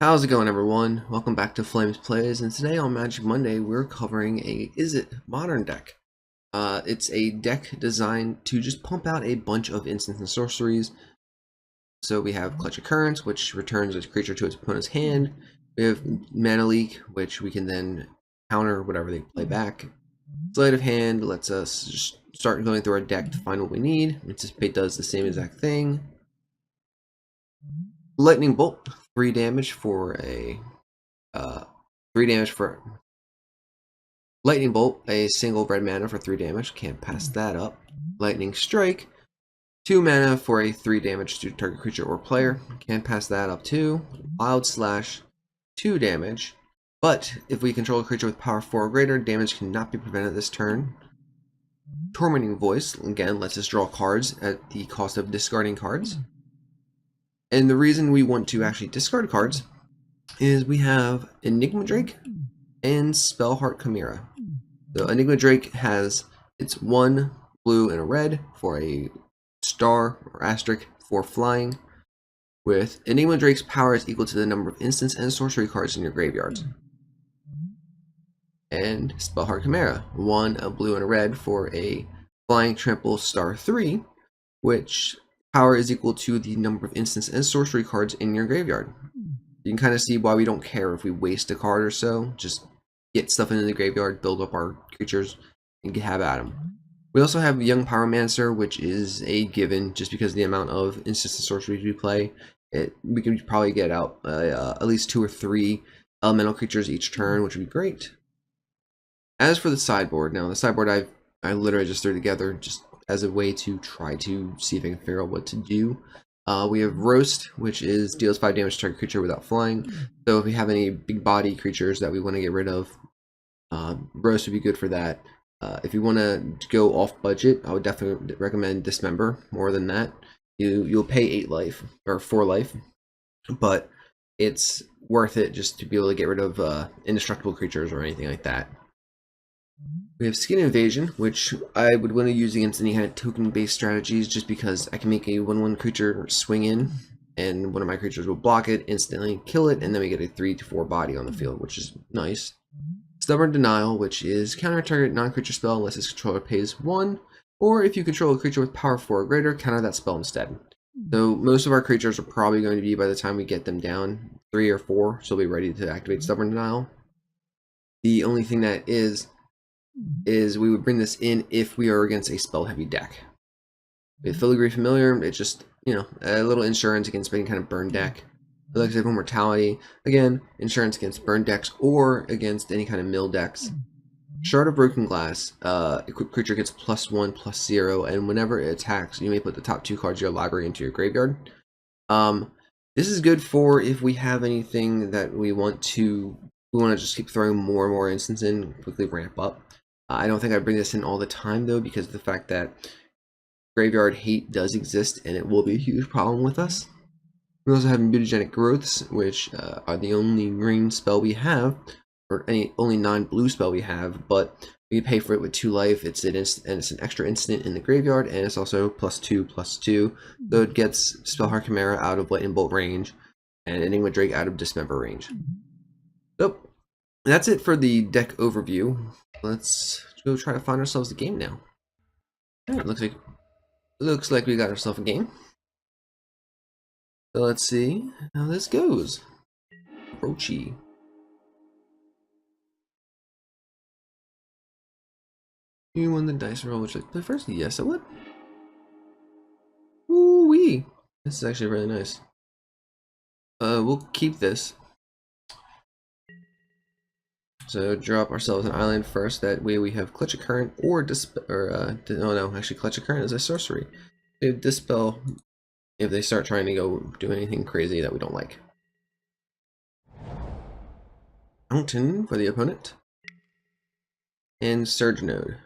How's it going, everyone? Welcome back to Flamez Plays, and today on Magic Monday we're covering a Izzet modern deck. It's a deck designed to just pump out a bunch of instants and sorceries. So we have Clutch Occurrence, which returns a creature to its opponent's hand. We have Mana Leak, which we can then counter whatever they play back. Sleight of Hand lets us just start going through our deck to find what we need. Anticipate does the same exact thing. Lightning Bolt, 3 damage for a 3 damage for Lightning Bolt, a single red mana for 3 damage, can't pass that up. Lightning Strike, 2 mana for a 3 damage to target creature or player, can't pass that up too. Wildslash, 2 damage, but if we control a creature with power 4 or greater, damage cannot be prevented this turn. Tormenting Voice, again, lets us draw cards at the cost of discarding cards. And the reason we want to actually discard cards is we have Enigma Drake and Spellheart Chimera. So Enigma Drake has its 1 blue and a red for a star or asterisk for flying, with Enigma Drake's power is equal to the number of instants and sorcery cards in your graveyards. And Spellheart Chimera, 1 a blue and a red for a flying trample star 3, which power is equal to the number of instants and sorcery cards in your graveyard. You can kind of see why we don't care if we waste a card or so. Just get stuff into the graveyard, build up our creatures, and have at them. We also have Young Pyromancer, which is a given just because of the amount of instants and sorceries we play. We can probably get out at least 2 or 3 elemental creatures each turn, which would be great. As for the sideboard, now the sideboard I literally just threw together just as a way to try to see if I can figure out what to do. We have Roast, which is deals 5 damage to target creature without flying. So if we have any big body creatures that we want to get rid of, Roast would be good for that. If you want to go off budget, I would definitely recommend Dismember more than that. You'll pay 8 life or 4 life, but it's worth it just to be able to get rid of indestructible creatures or anything like that. We have Skin Invasion, which I would want to use against any kind of token-based strategies just because I can make a 1/1 creature swing in, and one of my creatures will block it, instantly kill it, and then we get a 3 to 4 body on the field, which is nice. Stubborn Denial, which is counter target non-creature spell unless its controller pays 1, or if you control a creature with power 4 or greater, counter that spell instead. So most of our creatures are probably going to be, by the time we get them down, 3 or 4, so we'll be ready to activate Stubborn Denial. The only thing that is we would bring this in if we are against a spell heavy deck. With Filigree Familiar, it's just, a little insurance against any kind of burn deck. Elixir of Immortality, again, insurance against burn decks or against any kind of mill decks. Shard of Broken Glass, equipped creature gets +1/+0, and whenever it attacks, you may put the top 2 cards of your library into your graveyard. This is good for if we have anything that we want to just keep throwing more and more instants in, quickly ramp up. I don't think I bring this in all the time though, because of the fact that graveyard hate does exist and it will be a huge problem with us. We also have Mutagenic Growths, which are the only green spell we have, or only non-blue spell we have, but we pay for it with 2 life. It's an extra instant in the graveyard, and it's also +2/+2, so it gets Spellheart Chimera out of Lightning Bolt range and Enigma Drake out of Dismember range. So that's it for the deck overview. Let's go try to find ourselves a game now. Alright, looks like we got ourselves a game. So let's see how this goes. Approachy. You won the dice roll. Would you like to play first? Yes, I would. Ooh wee! This is actually really nice. We'll keep this. So drop ourselves an island first. That way we have Clutch Current or Dispel, actually Clutch Current is a sorcery. We have Dispel if they start trying to go do anything crazy that we don't like. Mountain for the opponent. And Surge Node.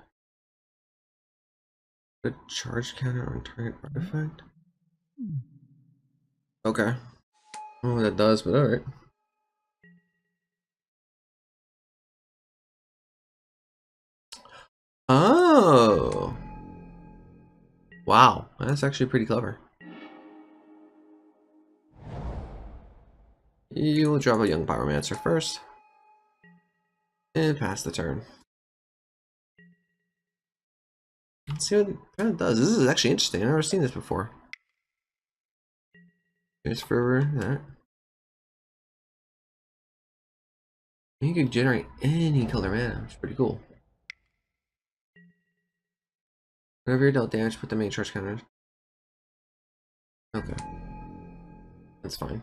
Put a charge counter on target artifact. Okay. I don't know what that does, but alright. Oh! Wow, that's actually pretty clever. You will drop a Young Pyromancer first. And pass the turn. Let's see what it kind of does. This is actually interesting. I've never seen this before. Transfer that. You can generate any color mana. It's pretty cool. Whenever you're dealt damage, put the main charge counter. Okay. That's fine.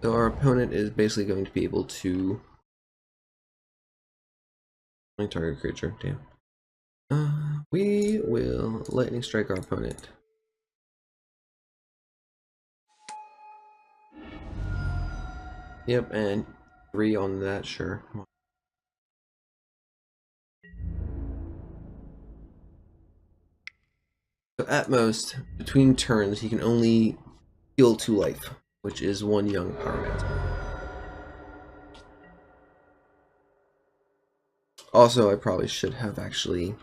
So our opponent is basically going to be able to target creature. Damn. We will lightning strike our opponent. Yep, and 3 on that, sure. So at most, between turns, he can only heal 2 life, which is 1 Young Pyromancer. Also, I probably should have actually...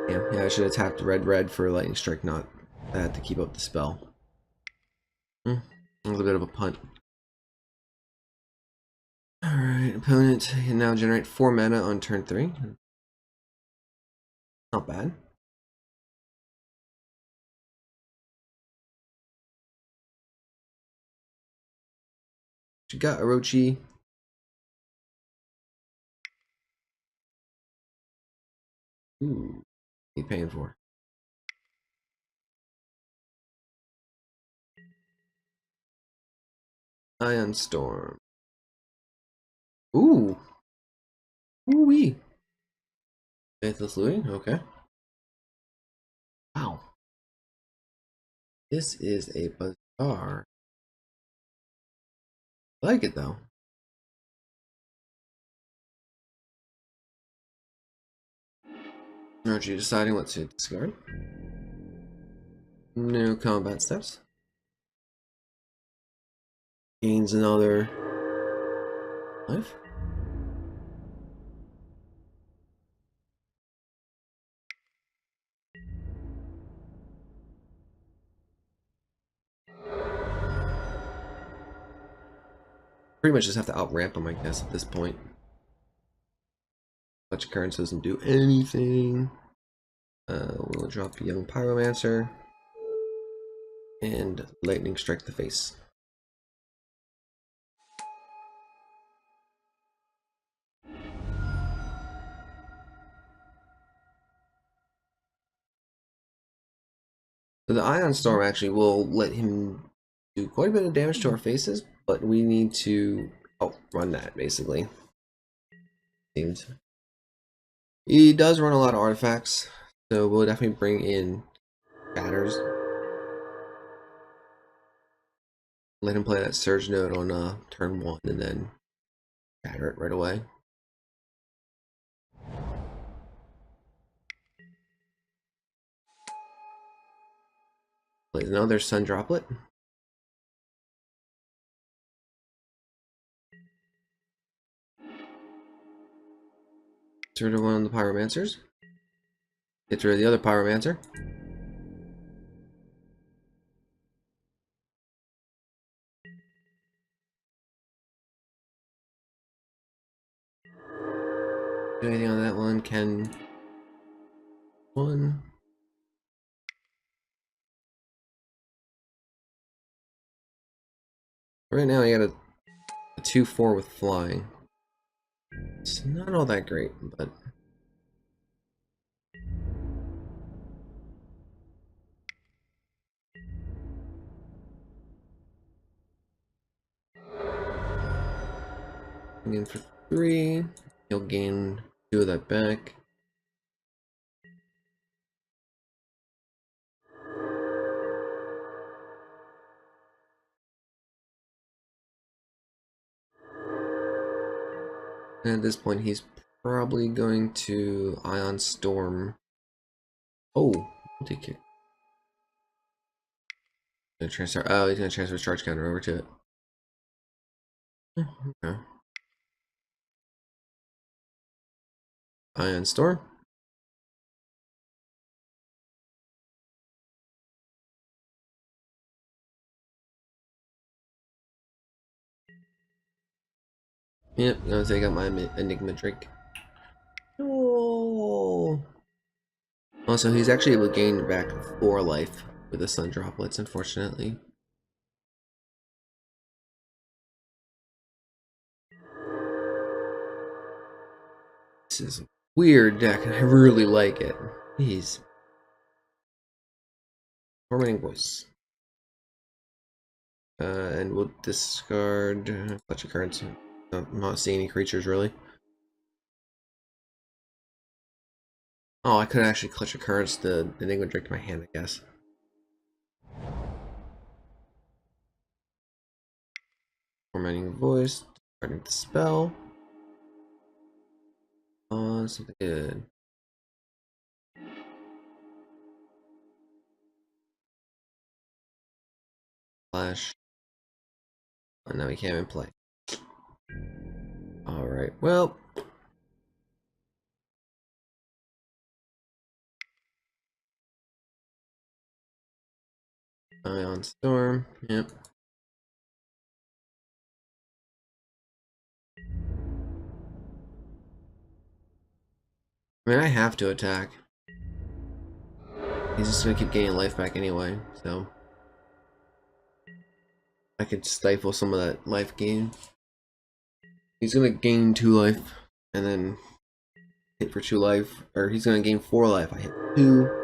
Yeah, I should have tapped red for lightning strike, not that to keep up the spell. That was a bit of a punt. Alright, opponent can now generate 4 mana on turn 3. Not bad. She got Orochi. Ooh, he paying for. Ion Storm. Ooh. Ooh-wee. Faithless Looting, okay. Wow. This is a bizarre. I like it though. Aren't you deciding what to discard? No combat steps. Gains another life. Pretty much just have to out-ramp him, I guess, at this point. Touch occurrence doesn't do anything. We'll drop Young Pyromancer. And lightning strike the face. So the Ion Storm actually will let him do quite a bit of damage to our faces, but we need to outrun that, basically. Seems. He does run a lot of artifacts, so we'll definitely bring in Shatters. Let him play that Surge Node on turn 1 and then shatter it right away. Plays another Sun Droplet. Get rid of one of the Pyromancers. Get rid of the other Pyromancer. Do anything on that one? Can one. Right now, I got a 2/4 with flying. It's not all that great, but. In for 3. He'll gain 2 of that back. And at this point, he's probably going to Ion Storm. Oh, take it. Gonna transfer. Oh, he's gonna transfer his charge counter over to it. Okay. Ion Storm. Yep, I'm gonna take out my Enigma Drake. Oh. Also, he's actually able to gain back 4 life with the sun droplets, unfortunately. This is a weird deck, and I really like it. Jeez. Tormenting Voice. And we'll discard a bunch of cards. I'm not seeing any creatures, really. Oh, I could actually clutch a cards the Enigma Drake to my hand, I guess. Tormenting Voice, discarding the spell. Something good. Flash. Oh, now we can't even play. Alright, well. Ion Storm, yep. I mean, I have to attack. He's just gonna keep gaining life back anyway, so I could stifle some of that life gain. He's gonna gain 2 life and then hit for 2 life, or he's gonna gain 4 life. I hit 2.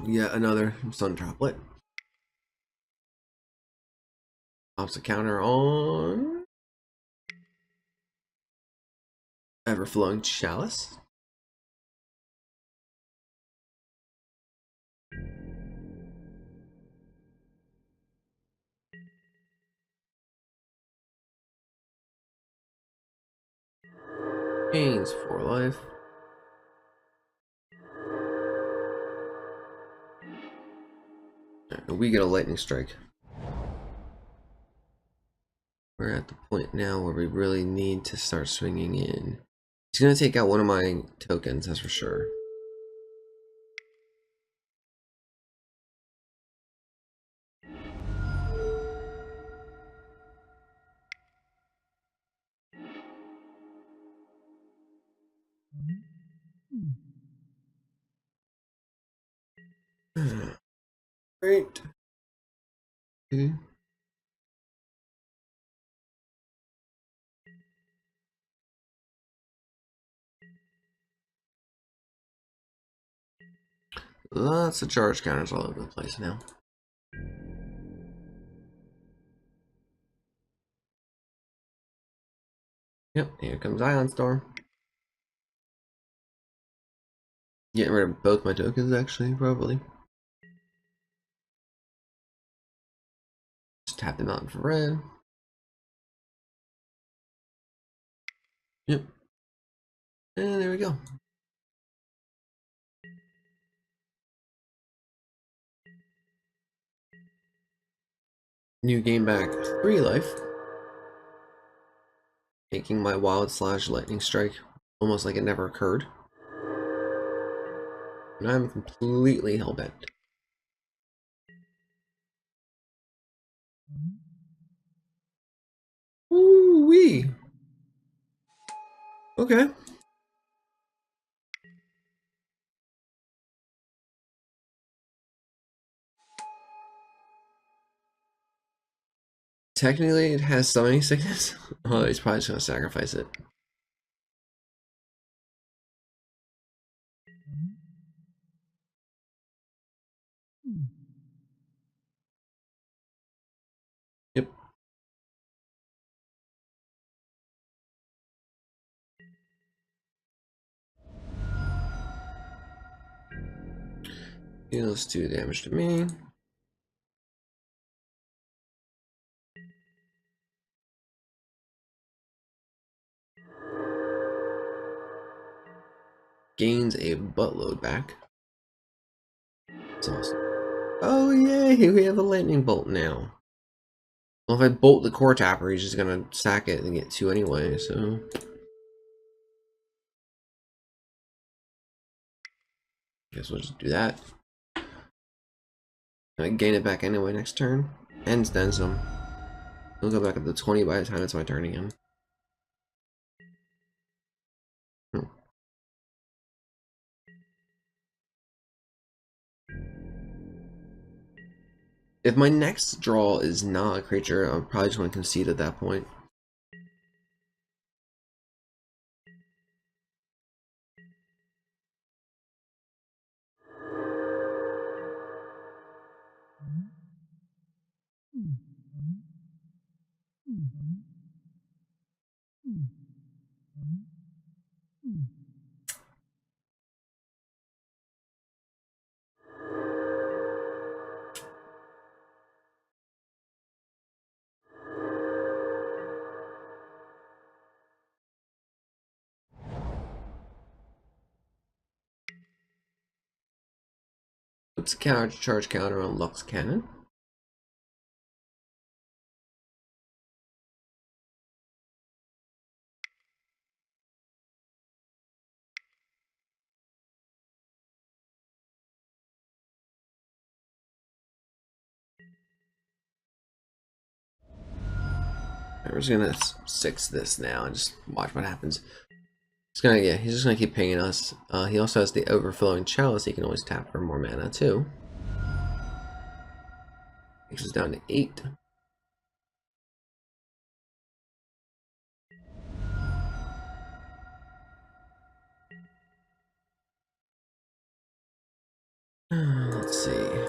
Yet another sun droplet. Pops a counter on Everflowing Chalice. Gains 4 life. We get a lightning strike. We're at the point now where we really need to start swinging in. He's gonna take out one of my tokens, that's for sure. Great. Okay. Lots of charge counters all over the place now. Yep, here comes Ion Storm. Getting rid of both my tokens, actually, probably. Just tap them out for red. Yep. And there we go. You gain back 3 life. Making my Wildslash lightning strike almost like it never occurred. And I'm completely hellbent. Woo-wee! Okay. Technically, it has summoning sickness. Oh, he's probably just gonna sacrifice it. Yep. Deals 2 damage to me. Gains a buttload back. That's awesome. Oh yay, we have a lightning bolt now. Well, if I bolt the core tapper, he's just gonna sack it and get 2 anyway, so. Guess we'll just do that. I gain it back anyway next turn. And then some. He'll go back up to 20 by the time it's my turn again. If my next draw is not a creature, I'm probably just going to concede at that point. Puts a counter charge counter on Lux Cannon. We're just gonna 6 this now and just watch what happens. He's just gonna keep pinging us. He also has the overflowing chalice. He can always tap for more mana too. Takes us down to 8. Let's see.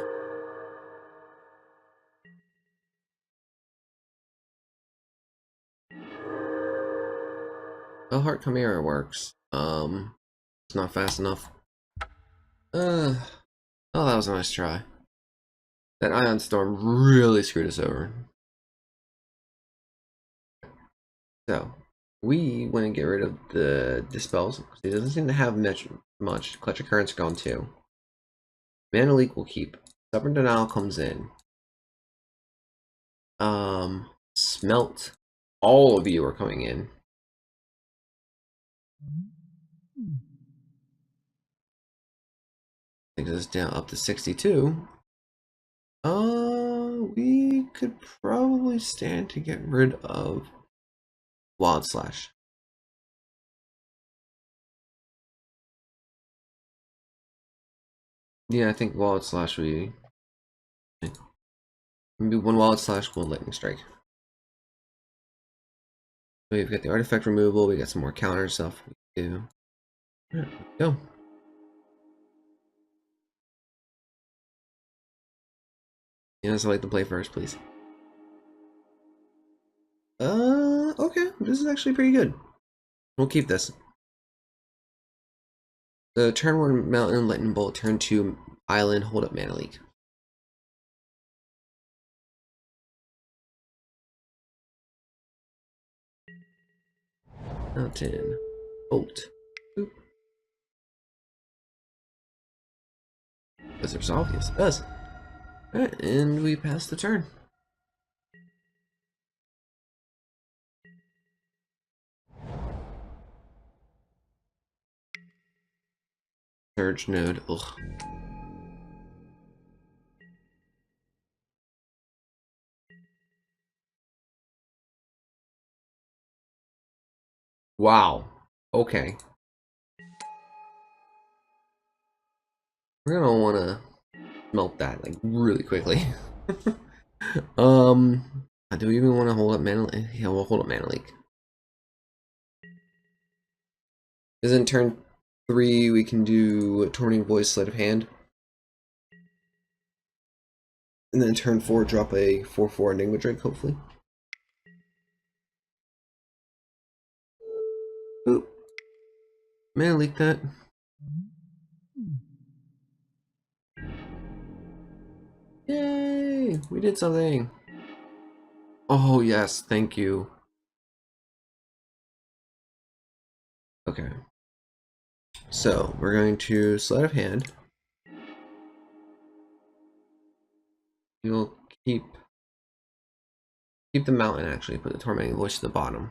Spellheart Chimera works. It's not fast enough. Oh, that was a nice try. That Ion Storm really screwed us over. So, we want to get rid of the Dispels. He doesn't seem to have much. Clutch of Currents gone too. Mana Leak will keep. Stubborn Denial comes in. Smelt. All of you are coming in. Takes us down up to 62. We could probably stand to get rid of Wildslash. Yeah, I think Wildslash would be. Maybe 1 Wildslash, 1 Lightning Strike. We've got the artifact removal, we got some more counter stuff we do. Alright, go. Yes, I like to play first, please. Okay, this is actually pretty good. We'll keep this. The turn 1 Mountain Lightning Bolt, turn 2 Island, hold up Mana Leak. Mountain Bolt. Oop. Does it resolve? Yes, it does. Alright, and we pass the turn. Surge node. Ugh. Wow. Okay. We're gonna wanna melt that like really quickly. Do we even want to hold up Mana Leak? Yeah, we'll hold up Mana Leak. Isn't turn 3 we can do Tormenting Voice, Sleight of Hand. And then turn 4 drop a 4/4 Enigma Drake, hopefully. Oop. Mana Leak that. Yay! We did something. Oh yes, thank you. Okay. So we're going to Sleight of Hand. You'll keep Keep the mountain actually, put the Tormenting Voice to the bottom.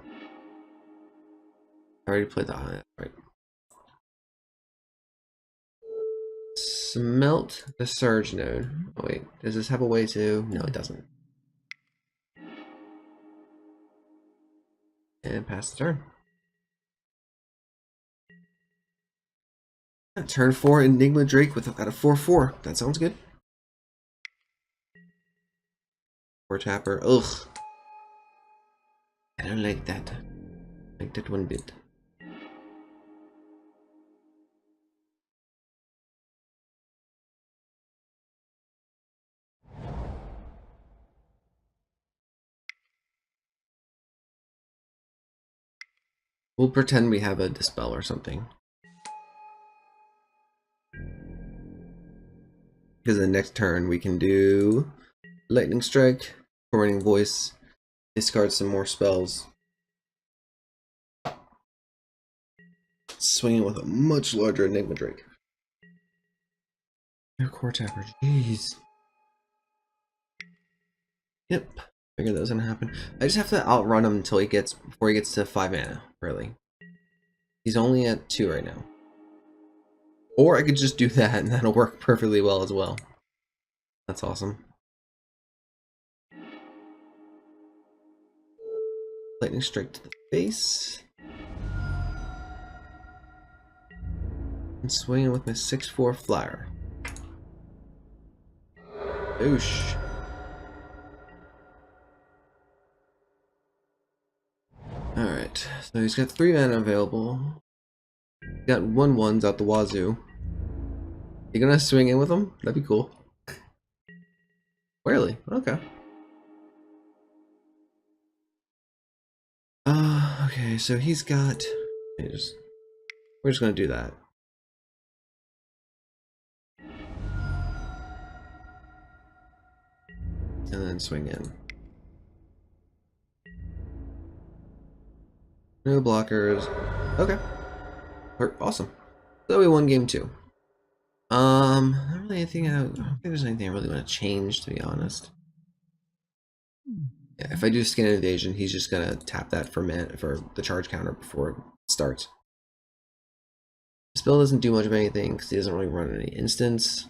I already played that, right. Smelt the Surge node. Oh wait, does this have a way to? No, it doesn't. And pass the turn. Turn 4 Enigma Drake with at a 4/4. That sounds good. 4 tapper. Ugh. I don't like that. I like that one bit. We'll pretend we have a Dispel or something. Because the next turn we can do Lightning Strike, Tormenting Voice, discard some more spells. Swinging with a much larger Enigma Drake. Your core tapper, jeez. Yep, figured that was gonna happen. I just have to outrun him until before he gets to 5 mana, really. He's only at 2 right now. Or I could just do that and that'll work perfectly well as well. That's awesome. Lightning Strike to the face. And swinging with my 6/4 flyer. Oosh. Alright, so he's got 3 mana available. He's got 1/1s out the wazoo. You gonna swing in with him? That'd be cool. Really? Okay. Okay, so he's got. We're just gonna do that. And then swing in. No blockers. Okay. Awesome. So we won game 2. Not really anything. I don't think there's anything I really want to change, to be honest. Yeah, if I do Skin Invasion, he's just gonna tap that for the charge counter before it starts. The spell doesn't do much of anything because he doesn't really run any instants.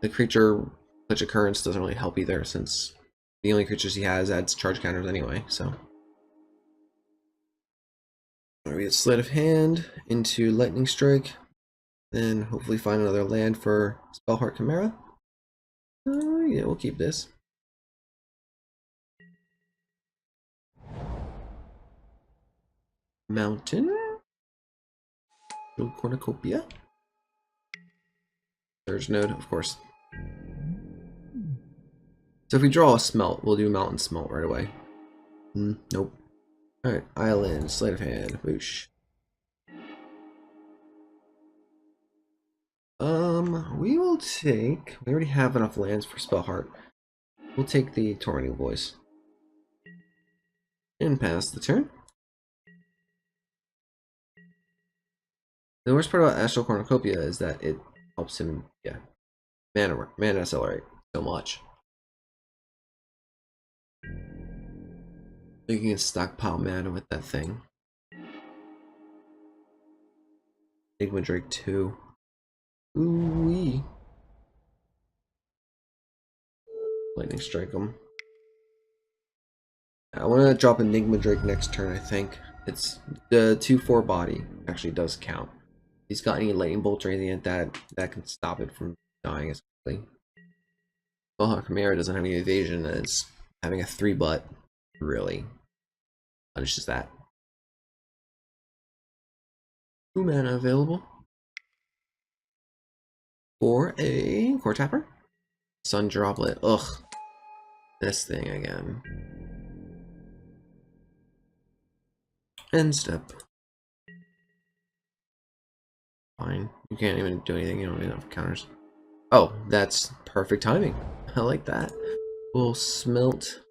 The creature Glitch Occurrence doesn't really help either, since the only creatures he has adds charge counters anyway. So we get Sleight of Hand into Lightning Strike, then hopefully find another land for Spellheart Chimera. Yeah, we'll keep this. Mountain. Cornucopia. Surge node, of course. So if we draw a Smelt, we'll do Mountain Smelt right away. Nope. Alright, Island, Sleight of Hand, whoosh. We will take. We already have enough lands for Spellheart. We'll take the Tormenting Voice. And pass the turn. The worst part about Astral Cornucopia is that it helps him, mana accelerate so much. You can stockpile mana with that thing. Enigma Drake 2. Ooh-wee. Lightning Strike him. I want to drop Enigma Drake next turn, I think. It's the 2/4 body actually does count. If he's got any lightning bolts or anything like that can stop it from dying as quickly. Spellheart Chimera doesn't have any evasion, and it's having a 3-butt really punishes that. 2 mana available for a core tapper. Sun Droplet. Ugh. This thing again. End step. Fine. You can't even do anything. You don't have enough counters. Oh, that's perfect timing. I like that. We'll smelt.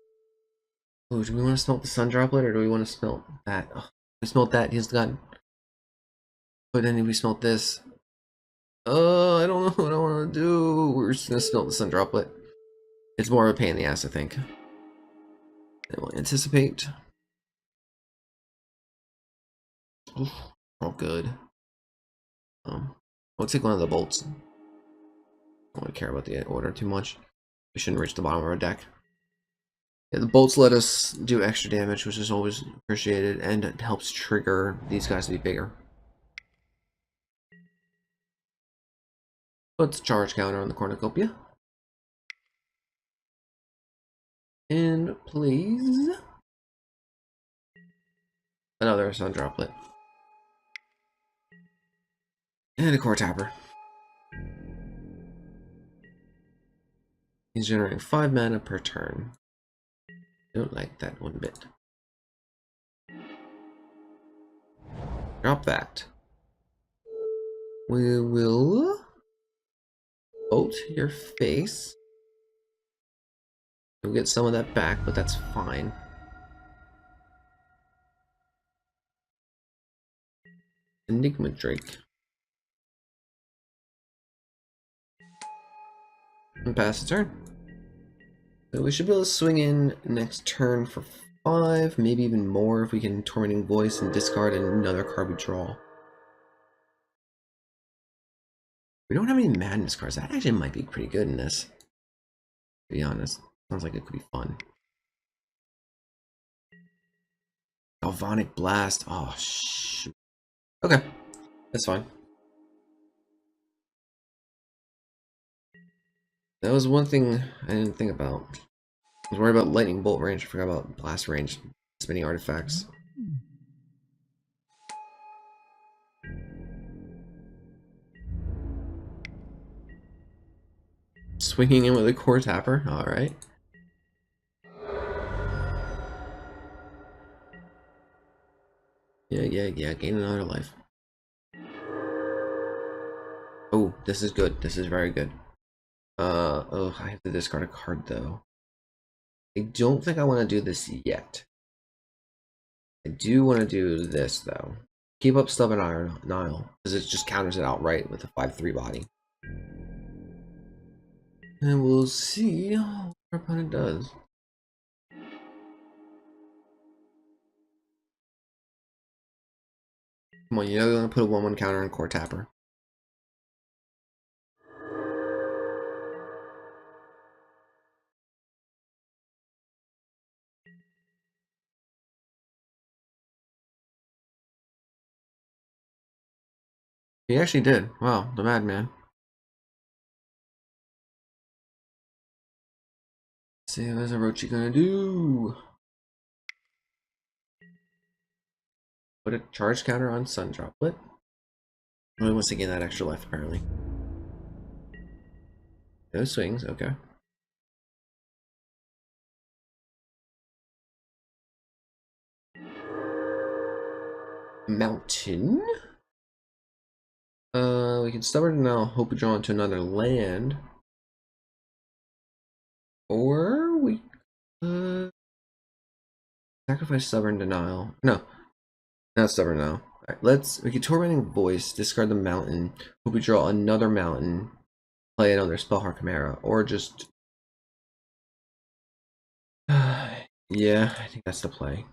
Oh, do we want to smelt the Sun Droplet or do we want to smelt that? Oh, we smelt that. He's got. But then we smelt this. Oh, I don't know what I want to do. We're just gonna smelt the Sun Droplet. It's more of a pain in the ass, I think. Then we'll anticipate. Oof, all good. We'll take one of the bolts. I don't really care about the order too much. We shouldn't reach the bottom of our deck. Yeah, the bolts let us do extra damage, which is always appreciated, and it helps trigger these guys to be bigger. Let's charge counter on the cornucopia. And please another sun droplet. And a core tapper. He's generating 5 mana per turn. Don't like that one bit. Drop that. We will bolt your face. We'll get some of that back, but that's fine. Enigma Drake. And pass the turn. So we should be able to swing in next turn for 5, maybe even more if we can Tormenting Voice and discard another card we draw. We don't have any Madness cards. That actually might be pretty good in this. To be honest. Sounds like it could be fun. Galvanic Blast. Oh, shoot. Okay. That's fine. That was one thing I didn't think about. I was worried about Lightning Bolt range. I forgot about Blast range. Spinning artifacts. Swinging in with a core tapper. Alright. Yeah. Gain another life. Oh, this is good. This is very good. Oh, I have to discard a card though. I don't think I want to do this yet. I do want to do this though. Keep up Stubborn Iron Nile, because it just counters it outright with a 5/3 body. And we'll see what our opponent does. Come on, you know you're gonna put a 1/1 counter on core tapper. He actually did. Wow, the madman. Let's see what is Orochi gonna do? Put a charge counter on Sun Droplet. Really wants to gain that extra life apparently. No swings, okay. Mountain. We can Stubborn now, hope we draw into another land. Or we sacrifice Stubborn Denial. No, not Stubborn now. Alright, we can Tormenting Voice, discard the mountain, hope we draw another mountain, play another Spellheart Chimera, or just yeah, I think that's the play.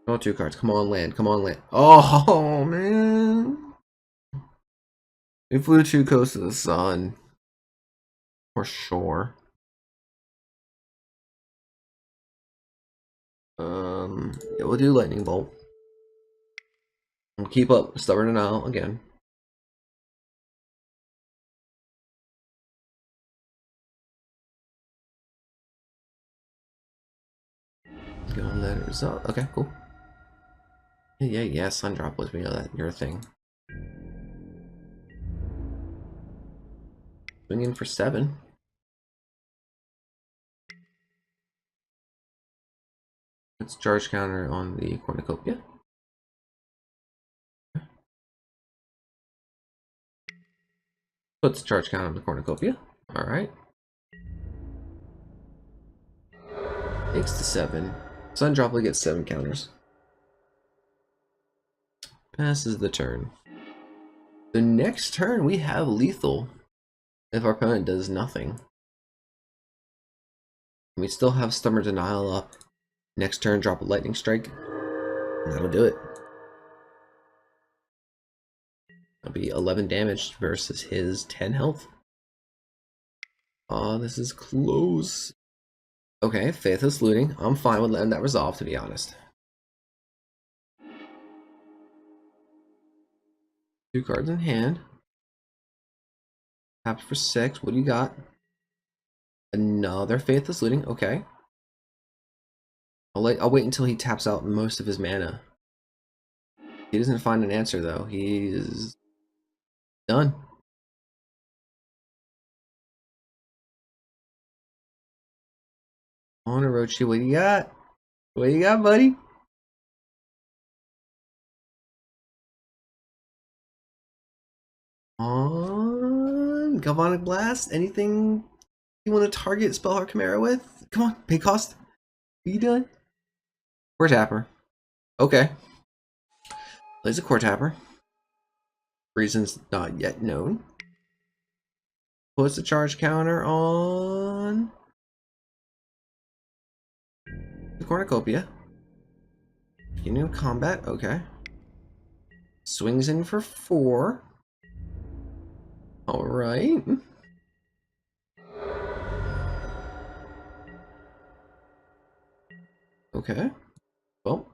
Draw 2 cards. Come on, land. Come on, land. Oh man. We flew too close to the sun. For sure. Yeah, we'll do Lightning Bolt. We'll keep up Stubborn Denial again. Gonna let it result. Okay, cool. Yeah, Sun Droplets, we know that. You're a thing. Swing in for 7. Let's charge counter on the cornucopia. Let's charge counter on the cornucopia. Alright. Takes to 7. Sun Droplet gets 7 counters. Passes the turn. The next turn we have lethal if our opponent does nothing. We still have Stubborn Denial up. Next turn, drop a Lightning Strike. And that'll do it. That'll be 11 damage versus his 10 health. Oh, this is close. Okay, Faithless Looting. I'm fine with letting that resolve, to be honest. 2 cards in hand. Tapped for 6. What do you got? Another Faithless Looting. Okay. I'll wait until he taps out most of his mana. He doesn't find an answer though. He's done. On Orochi, what do you got? What do you got, buddy? On Galvanic Blast. Anything you want to target Spellheart Chimera with? Come on, pay cost. What are you doing? Core Tapper. Okay. Plays a Core Tapper. Reasons not yet known. Puts a charge counter on the Cornucopia. Beginning of combat. Okay. Swings in for 4. All right. Okay. Well,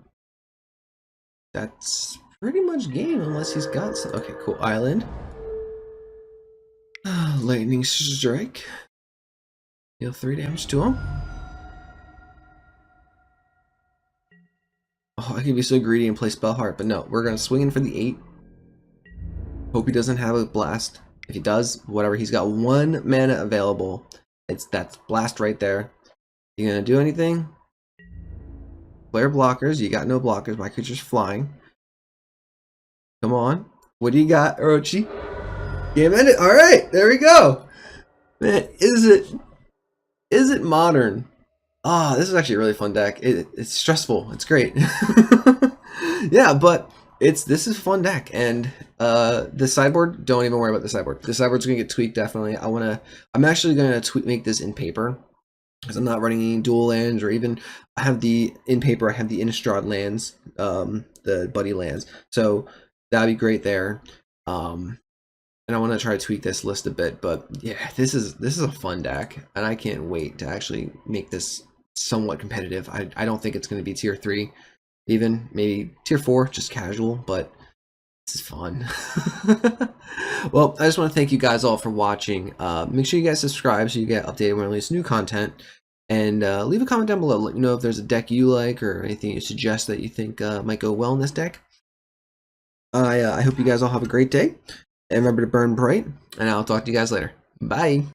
that's pretty much game unless he's got some. Okay, cool. Island. Lightning Strike. Deal 3 damage to him. Oh, I could be so greedy and play Spellheart, but no, we're gonna swing in for the 8. Hope he doesn't have a blast. If he does, whatever, he's got 1 mana available. That's blast right there. You gonna do anything? Player blockers. You got no blockers. My creature's flying. Come on. What do you got, Orochi? Game ended. All right, there we go. Man, is it modern? Ah, this is actually a really fun deck. It's stressful. It's great. Yeah, but this is a fun deck, and the sideboard. Don't even worry about the sideboard. The sideboard's gonna get tweaked definitely. I'm actually gonna make this in paper because I'm not running any dual lands, or even I have the Innistrad lands, the buddy lands. So that'd be great there. And I want to try to tweak this list a bit, but yeah, this is a fun deck, and I can't wait to actually make this somewhat competitive. I don't think it's going to be tier 3, even maybe tier 4, just casual, but this is fun. Well, I just want to thank you guys all for watching. Make sure you guys subscribe so you get updated when I release new content, and leave a comment down below. Let me know if there's a deck you like or anything you suggest that you think might go well in this deck. I hope you guys all have a great day. And remember to burn bright, and I'll talk to you guys later. Bye.